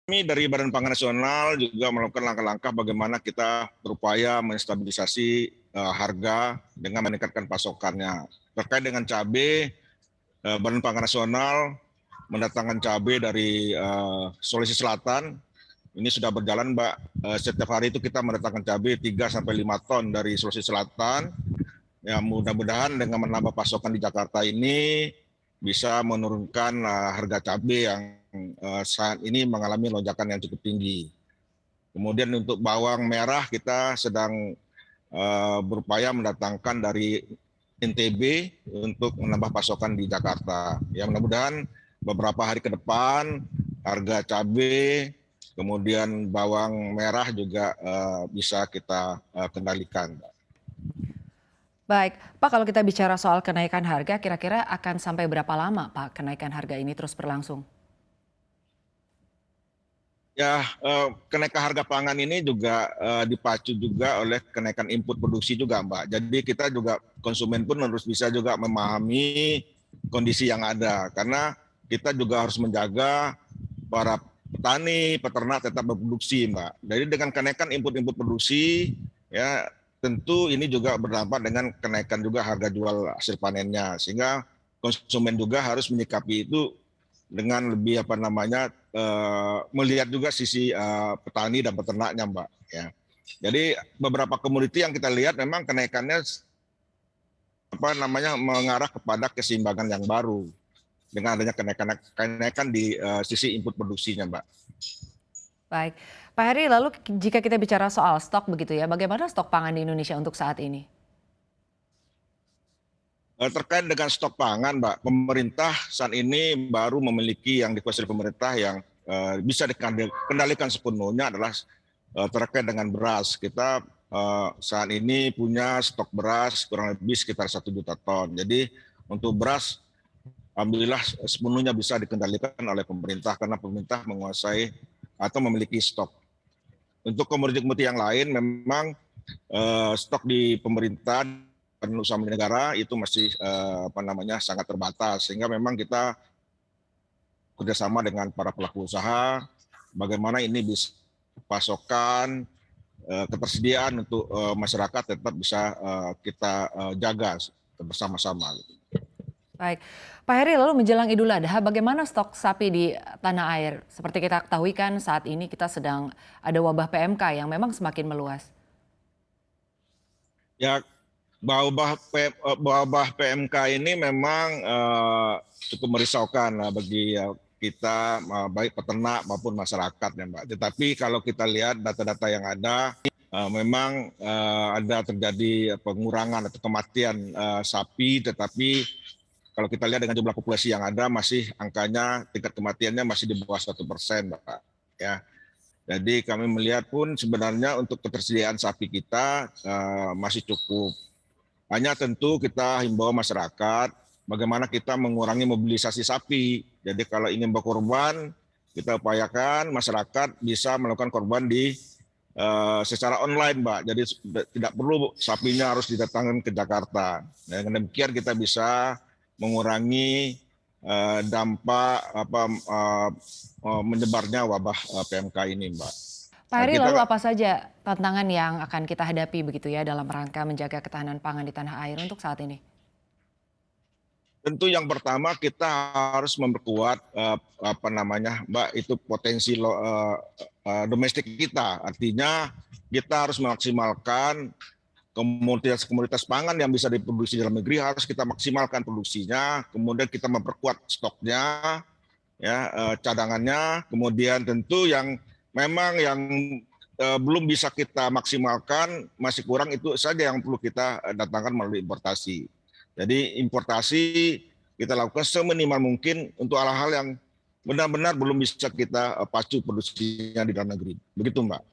Kami dari Badan Pangan Nasional juga melakukan langkah-langkah bagaimana kita berupaya menstabilisasi harga dengan meningkatkan pasokannya. Terkait dengan cabai, Badan Pangan Nasional mendatangkan cabai dari Sulawesi Selatan. Ini sudah berjalan, Mbak. Setiap hari itu kita mendatangkan cabai 3 sampai 5 ton dari Sulawesi Selatan. Ya, mudah-mudahan dengan menambah pasokan di Jakarta ini bisa menurunkan harga cabai yang saat ini mengalami lonjakan yang cukup tinggi. Kemudian untuk bawang merah kita sedang berupaya mendatangkan dari NTB untuk menambah pasokan di Jakarta. Ya, mudah-mudahan beberapa hari ke depan harga cabai kemudian bawang merah juga bisa kita kendalikan. Baik, Pak, kalau kita bicara soal kenaikan harga, kira-kira akan sampai berapa lama, Pak, kenaikan harga ini terus berlangsung? Ya, kenaikan harga pangan ini juga dipacu juga oleh kenaikan input produksi juga, Mbak. Jadi kita juga konsumen pun harus bisa juga memahami kondisi yang ada, karena kita juga harus menjaga para petani, peternak tetap berproduksi, Mbak. Jadi dengan kenaikan input produksi, ya tentu ini juga berdampak dengan kenaikan juga harga jual hasil panennya, sehingga konsumen juga harus menyikapi itu dengan lebih melihat juga sisi petani dan peternaknya, Mbak. Ya. Jadi beberapa komoditi yang kita lihat memang kenaikannya mengarah kepada keseimbangan yang baru dengan adanya kenaikan di sisi input produksinya, Mbak. Baik, Pak Heri, lalu jika kita bicara soal stok begitu ya, bagaimana stok pangan di Indonesia untuk saat ini? Terkait dengan stok pangan, Mbak, pemerintah saat ini baru memiliki yang dikuasai pemerintah yang bisa dikendalikan sepenuhnya adalah terkait dengan beras. Kita saat ini punya stok beras kurang lebih sekitar 1 juta ton. Jadi untuk beras, alhamdulillah sepenuhnya bisa dikendalikan oleh pemerintah karena pemerintah menguasai atau memiliki stok. Untuk komoditi-komoditi yang lain memang stok di pemerintah dan usaha milik negara itu masih sangat terbatas, sehingga memang kita kerjasama dengan para pelaku usaha bagaimana ini bisa pasokan ketersediaan untuk masyarakat tetap bisa kita jaga bersama-sama. Baik, Pak Heri, lalu menjelang Idul Adha, bagaimana stok sapi di tanah air? Seperti kita ketahui kan saat ini kita sedang ada wabah PMK yang memang semakin meluas. Ya, wabah PMK ini memang cukup merisaukan bagi kita, baik peternak maupun masyarakat, ya, Mbak. Tetapi kalau kita lihat data-data yang ada, memang ada terjadi pengurangan atau kematian sapi, tetapi kalau kita lihat dengan jumlah populasi yang ada, masih angkanya tingkat kematiannya masih di bawah 1%, Mbak. Ya. Jadi kami melihat pun sebenarnya untuk ketersediaan sapi kita masih cukup. Hanya tentu kita himbau masyarakat bagaimana kita mengurangi mobilisasi sapi. Jadi kalau ingin berkorban, kita upayakan masyarakat bisa melakukan korban secara online, Mbak. Jadi tidak perlu sapinya harus didatangkan ke Jakarta. Dengan demikian kita bisa mengurangi dampak menyebarnya wabah PMK ini, Mbak. Pak Dan Heri, kita lalu apa saja tantangan yang akan kita hadapi begitu ya dalam rangka menjaga ketahanan pangan di tanah air untuk saat ini? tentu yang pertama kita harus memperkuat Mbak, itu potensi domestik kita. Artinya kita harus memaksimalkan komoditas pangan yang bisa diproduksi dalam negeri, harus kita maksimalkan produksinya, kemudian kita memperkuat stoknya, ya cadangannya, kemudian tentu yang memang yang belum bisa kita maksimalkan, masih kurang, itu saja yang perlu kita datangkan melalui importasi. Jadi importasi kita lakukan seminimal mungkin untuk hal-hal yang benar-benar belum bisa kita pacu produksinya di dalam negeri. Begitu, Mbak.